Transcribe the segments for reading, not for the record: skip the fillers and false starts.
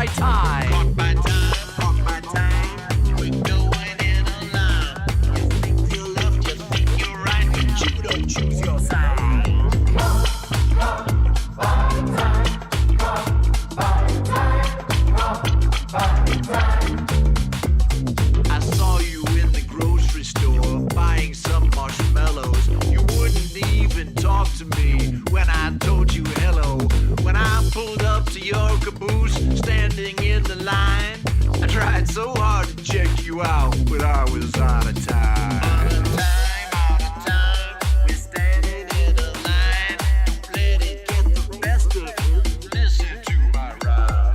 by time. Caught by time, caught by time. We're going in a line. You think you're left, you think you're right, but you don't choose your side. I saw you in the grocery store buying some marshmallows. You wouldn't even talk to me when I told you hello. When I pulled up to your caboose, standing in the line, I tried so hard to check you out, but I was out of time. Out of time, out of time. We're standing in a line. Don't let it get the best of you. Listen to my rhyme.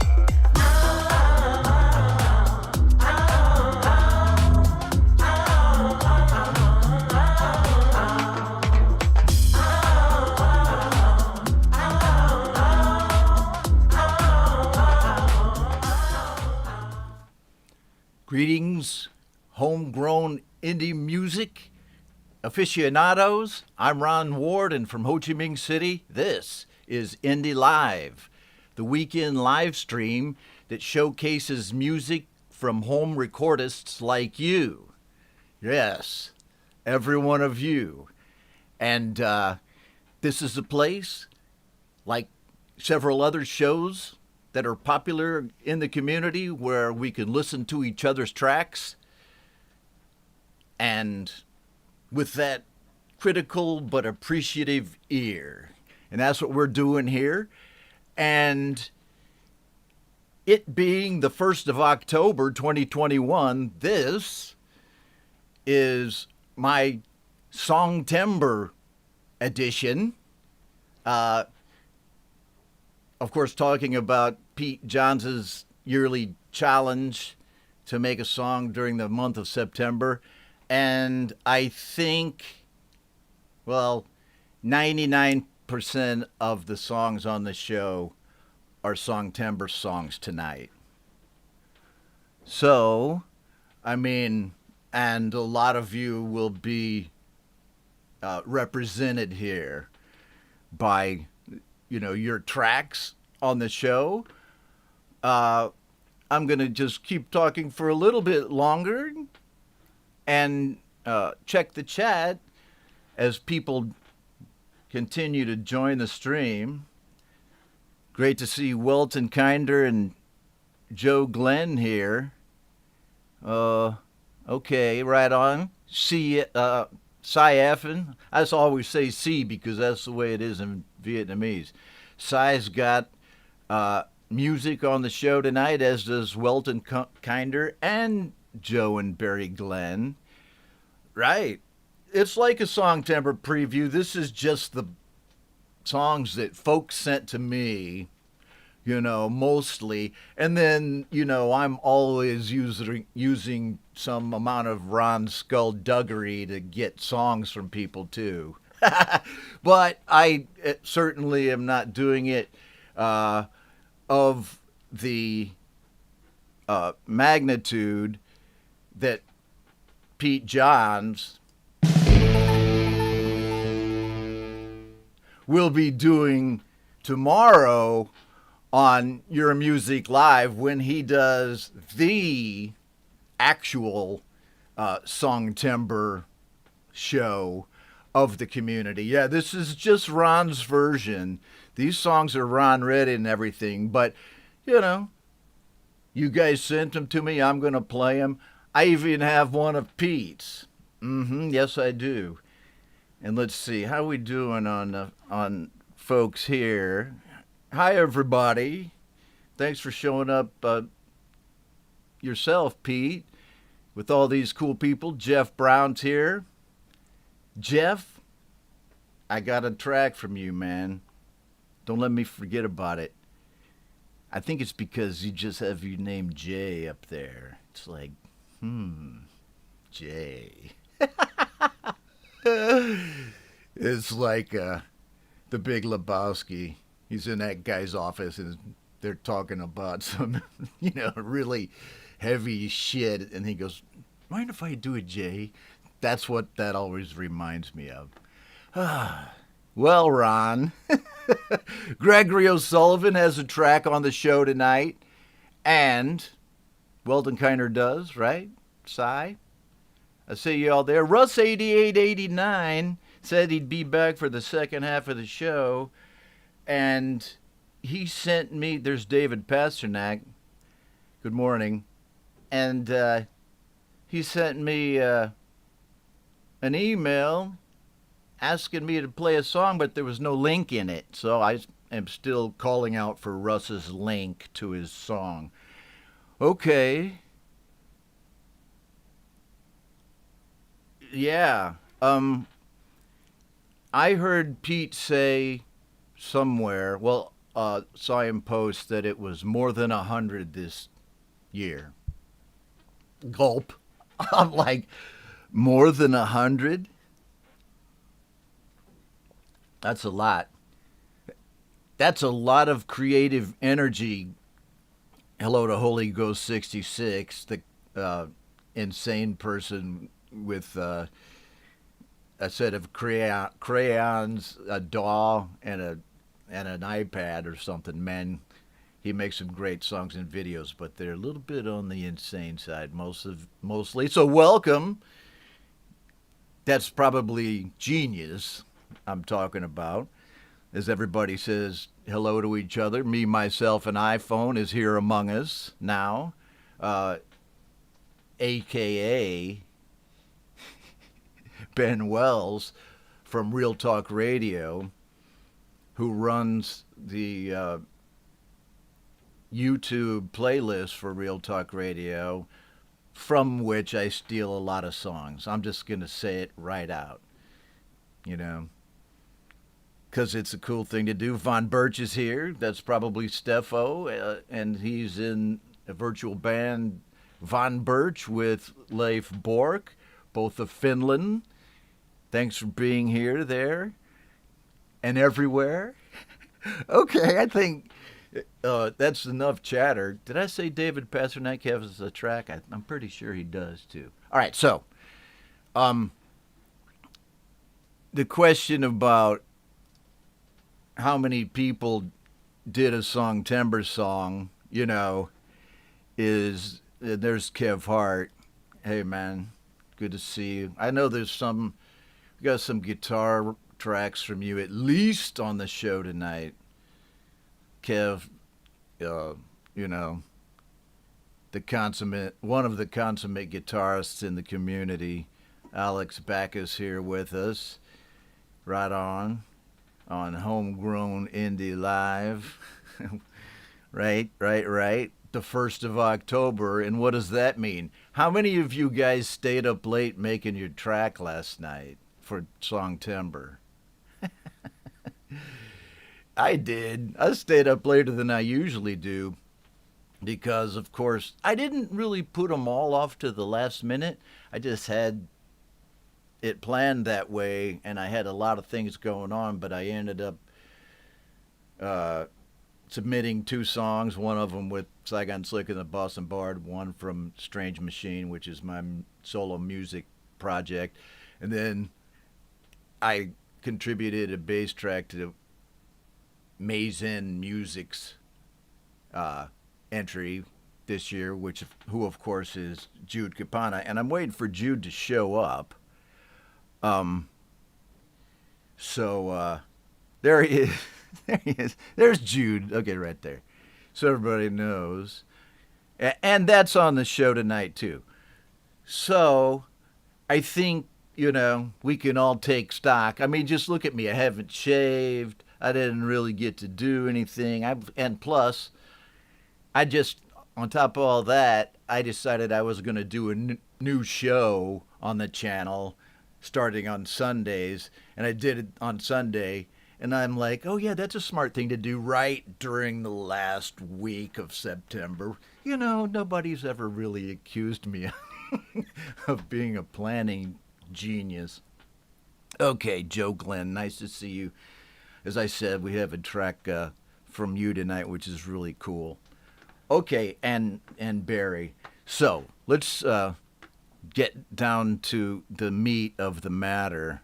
Greetings, homegrown indie music aficionados. I'm Ron Ward, and from Ho Chi Minh City, this is Indie Live, the weekend live stream that showcases music from home recordists like you. Yes, every one of you. And this is a place, like several other shows that are popular in the community, where we can listen to each other's tracks, and with that critical but appreciative ear. And that's what we're doing here. And it being the 1st of October 2021, this is my Songtember edition. Of course, talking about Pete Johns' yearly challenge to make a song during the month of September. And I think, well, 99% of the songs on the show are Songtember songs tonight. So, I mean, and a lot of you will be represented here by, you know, your tracks on the show. I'm going to just keep talking for a little bit longer and check the chat as people continue to join the stream. Great to see Welton Kinder and Joe Glenn here. Okay, right on. See, Sai Effen. I just always say C because that's the way it is in Vietnamese. Sai's got music on the show tonight, as does Welton Kinder and Joe and Barry Glenn. Right. It's like a Songtember preview. This is just the songs that folks sent to me, you know, mostly. And then, you know, I'm always using some amount of Ron skullduggery to get songs from people, too. But I certainly am not doing it of the magnitude that Pete Johns will be doing tomorrow on Your Music Live, when he does the actual Songtember show of the community. Yeah, this is just Ron's version. These songs are Ron read and everything, but, you know, you guys sent them to me. I'm going to play them. I even have one of Pete's. Yes, I do. And let's see, how we doing on folks here? Hi, everybody. Thanks for showing up yourself, Pete, with all these cool people. Jeff Brown's here. Jeff, I got a track from you, man. Don't let me forget about it. I think it's because you just have your name Jay up there. It's like, Jay. It's like the Big Lebowski. He's in that guy's office and they're talking about some, you know, really heavy shit. And he goes, mind if I do it, Jay? That's what that always reminds me of. Well, Ron, Gregory O'Sullivan has a track on the show tonight. And Weldon Kiner does, right? Cy? I see you all there. Russ8889 said he'd be back for the second half of the show. And he sent me, there's David Pasternak. Good morning. And he sent me an email asking me to play a song, but there was no link in it. So I am still calling out for Russ's link to his song. Okay. Yeah. I heard Pete say somewhere, well, saw him post that it was more than 100 this year. Gulp. I'm like, more than 100? That's a lot. That's a lot of creative energy. Hello to Holy Ghost 66, the insane person with a set of crayons, a DAW, and an iPad or something. Man, he makes some great songs and videos, but they're a little bit on the insane side, mostly. So welcome. That's probably genius I'm talking about. As everybody says hello to each other, me, myself, and iPhone is here among us now, a.k.a. Ben Wells from Real Talk Radio, who runs the YouTube playlist for Real Talk Radio, from which I steal a lot of songs. I'm just going to say it right out, because it's a cool thing to do. Von Birch is here. That's probably Steffo, and he's in a virtual band, Von Birch, with Leif Bork, both of Finland. Thanks for being here, there, and everywhere. Okay, I think that's enough chatter. Did I say David Pasternak has a track? I'm pretty sure he does, too. All right, so the question about how many people did a Songtember song, is, there's Kev Hart. Hey, man, good to see you. I know we got some guitar tracks from you at least on the show tonight. Kev, one of the consummate guitarists in the community. Alex Backus here with us. Right on Homegrown Indie Live. Right. The 1st of October. And what does that mean? How many of you guys stayed up late making your track last night for Songtember? I did. I stayed up later than I usually do because, of course, I didn't really put them all off to the last minute. I just had it planned that way, and I had a lot of things going on, but I ended up submitting 2 songs, one of them with Saigon Slick and the Boston Bard, one from Strange Machine, which is my solo music project, and then I contributed a bass track to Mazen Music's entry this year, who of course is Jude Capana, and I'm waiting for Jude to show up. So there he is. There he is. There's Jude. Okay, right there. So everybody knows. And that's on the show tonight, too. So I think, we can all take stock. I mean, just look at me. I haven't shaved. I didn't really get to do anything. And plus, on top of all that, I decided I was going to do a new show on the channel starting on Sundays. And I did it on Sunday. And I'm like, oh, yeah, that's a smart thing to do right during the last week of September. Nobody's ever really accused me of being a planning genius. Okay, Joe Glenn, nice to see you. As I said, we have a track from you tonight, which is really cool. Okay, and Barry. So let's get down to the meat of the matter,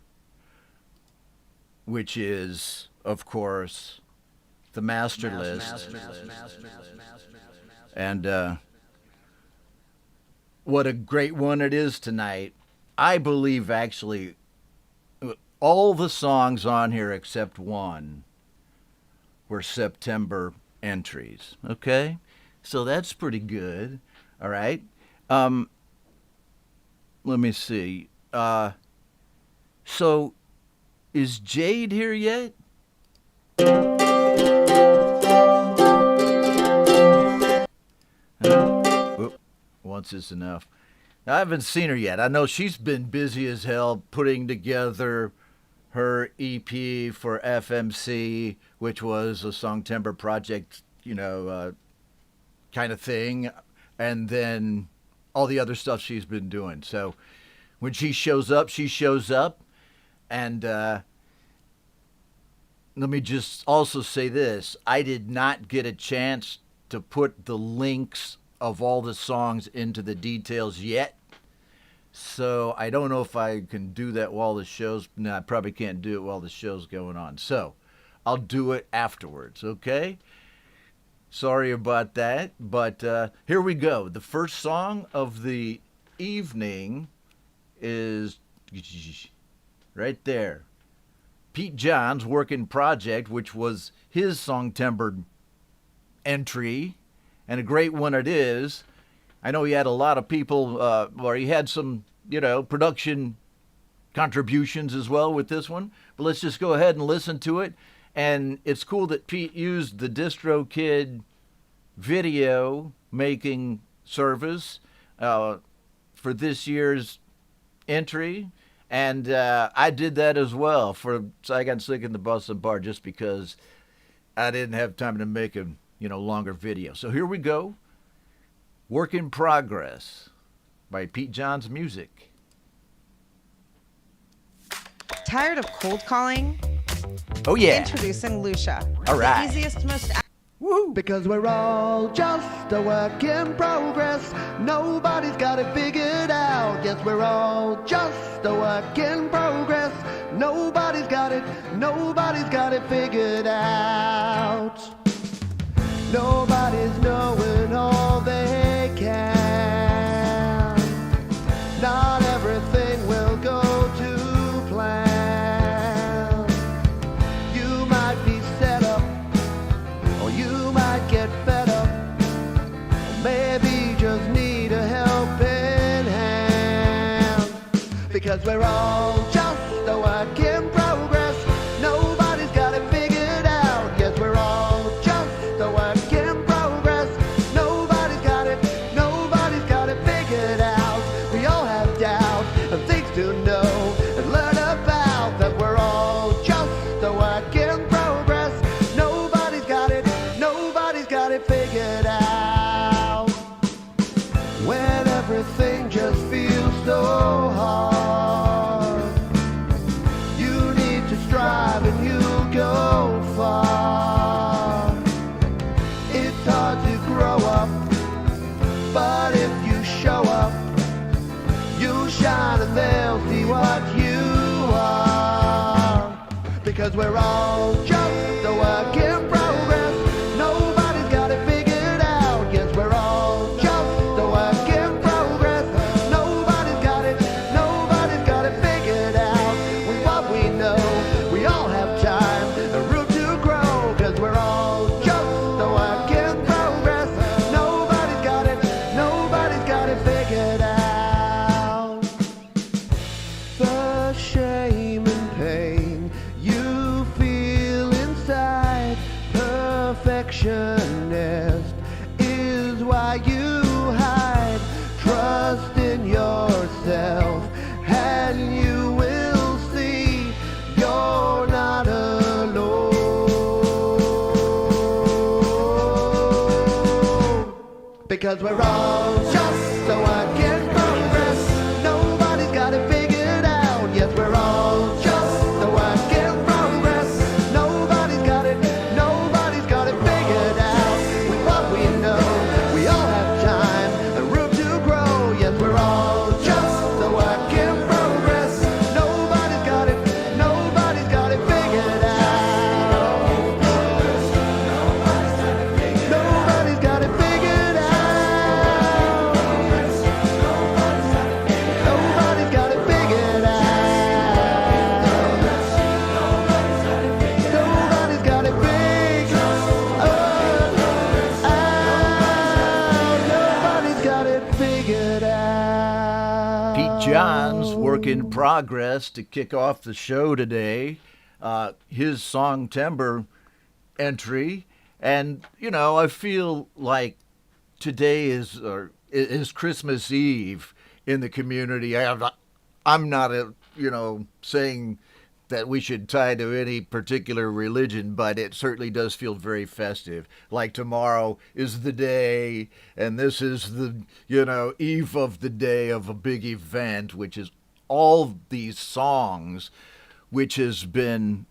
which is, of course, the master list. And what a great one it is tonight. I believe actually all the songs on here except one were September entries. Okay? So that's pretty good. All right. Let me see. So is Jade here yet? Once is enough. I haven't seen her yet. I know she's been busy as hell putting together her EP for FMC, which was a Songtember project, kind of thing, and then all the other stuff she's been doing. So when she shows up, she shows up. And let me just also say this. I did not get a chance to put the links of all the songs into the details yet. So I don't know if I can do that while the show's... No, I probably can't do it while the show's going on. So I'll do it afterwards, okay? Sorry about that, but here we go. The first song of the evening is right there. Pete John's Working Project, which was his Songtember entry, and a great one it is. I know he had a lot of people, or he had some, production contributions as well with this one. But let's just go ahead and listen to it. And it's cool that Pete used the DistroKid video making service for this year's entry. And I did that as well for Saigon Slick and the Boston Bar, just because I didn't have time to make a longer video. So here we go. Work in Progress by Pete John's Music. Tired of cold calling? Oh yeah. Introducing Lucia. All right. The easiest, most Woo. Because we're all just a work in progress. Nobody's got it figured out. Yes, we're all just a work in progress. Nobody's got it figured out. Nobody's knowing all they can. Not everything will go to plan. You might be set up, or you might get fed up, or maybe just need a helping hand. Because we're all just a work in progress. Nobody's got it figured out. Yes, we're all just a work in progress. Nobody's got it figured out. We all have doubts and things to know and learn about. That we're all just a work in progress. Nobody's got it figured out. When everything just feels so hard, you need to strive and you'll go far. It's hard to grow up, but if you show up, you shine and they'll see what you are. Because we're all just a work in progress. Nobody's got it figured out. Yes, we're all just a work in progress. Nobody's got it figured out. With what we know, we all have time and room to grow. Cause we're all just a work in progress. Nobody's got it figured out. The shame and pain you feel inside, perfectionist, is why you hide. Trust in yourself and you will see you're not alone. Because we're all just a work in progress. Nobody's got it figured out. Yes, we're all just a work in progress. Nobody's got it figured out. With what we know, we all have time and room to grow. Yes, we're all just a work in progress. Nobody's got it figured out. Nobody's got it figured out. work in progress to kick off the show today. His Song Timber entry. And, you know, I feel like today is Christmas Eve in the community. I'm not, saying that we should tie to any particular religion, but it certainly does feel very festive. Like tomorrow is the day, and this is the, eve of the day of a big event, which is all these songs, which has been,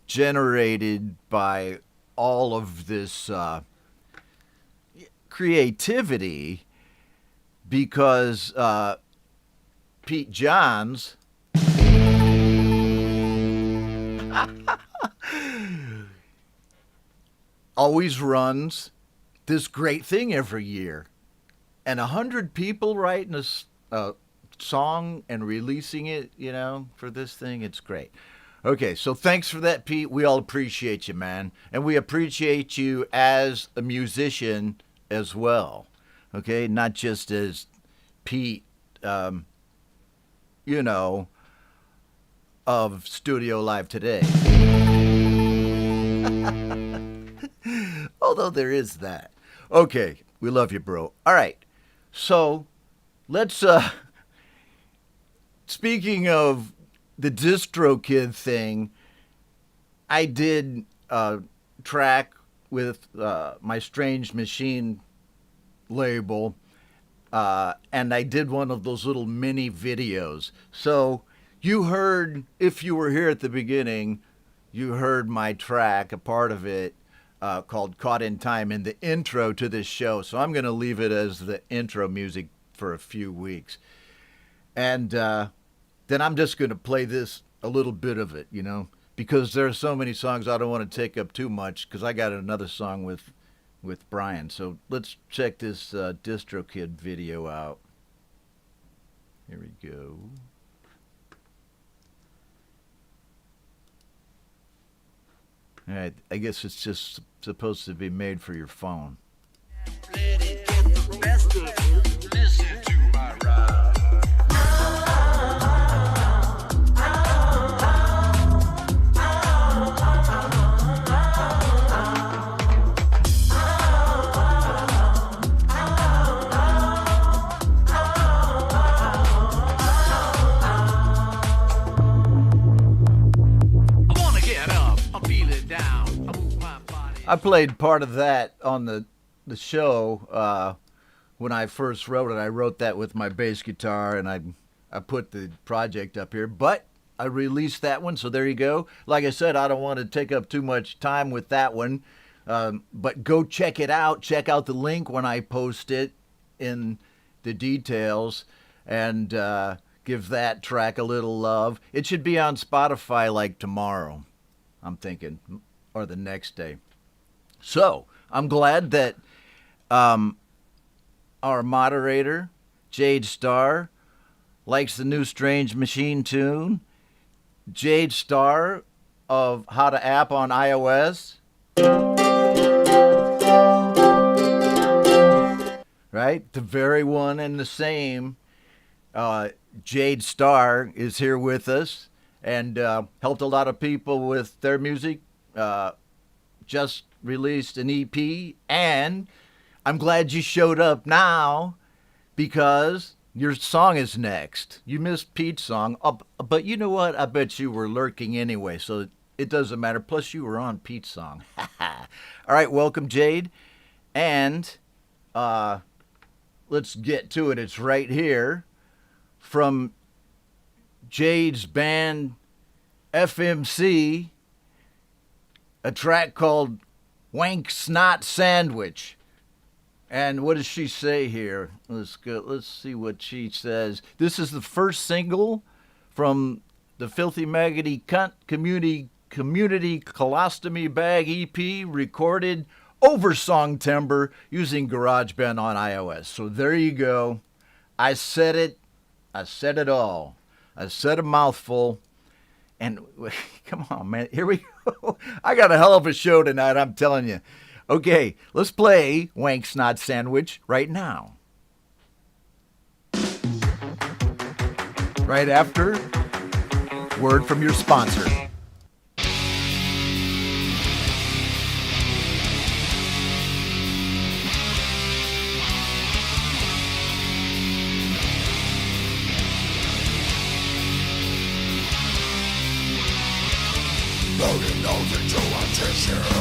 generated by all of this creativity, because Pete Johns always runs this great thing every year. And 100 people writing a song and releasing it, for this thing, it's great. Okay, so thanks for that, Pete. We all appreciate you, man. And we appreciate you as a musician as well. Okay, not just as Pete, of Studio Live Today. Although there is that. Okay, we love you, bro. All right, so let's, speaking of the DistroKid thing, I did a track with my Strange Machine label, and I did one of those little mini videos. So you heard, if you were here at the beginning, you heard my track, a part of it, called Caught in Time, in the intro to this show. So I'm going to leave it as the intro music for a few weeks. And then I'm just going to play this, a little bit of it, because there are so many songs I don't want to take up too much, because I got another song with Brian. So let's check this DistroKid video out. Here we go. All right, I guess it's just supposed to be made for your phone. Let it get the best of you. Listen to my ride. I played part of that on the show when I first wrote it. I wrote that with my bass guitar, and I put the project up here. But I released that one, so there you go. Like I said, I don't want to take up too much time with that one, but go check it out. Check out the link when I post it in the details, and give that track a little love. It should be on Spotify like tomorrow, I'm thinking, or the next day. So I'm glad that our moderator, Jade Starr, likes the new Strange Machine tune. Jade Starr of How to App on iOS. Right? The very one and the same. Jade Starr is here with us and helped a lot of people with their music. Just released an EP, and I'm glad you showed up now because your song is next. You missed Pete's song, but you know what? I bet you were lurking anyway, so it doesn't matter. Plus, you were on Pete's song. All right, welcome, Jade. And let's get to it. It's right here from Jade's band FMC, a track called Wank Snot Sandwich. And what does she say here? Let's see what she says. This is the first single from the Filthy Maggoty Cunt Community Colostomy Bag EP, recorded over Song Timber using GarageBand on iOS. So there you go. I said it. I said it all. I said a mouthful. And come on, man. Here we go. I got a hell of a show tonight, I'm telling you. Okay, let's play Wank Snot Sandwich right now. right after word from your sponsor. Loading those into a tissue.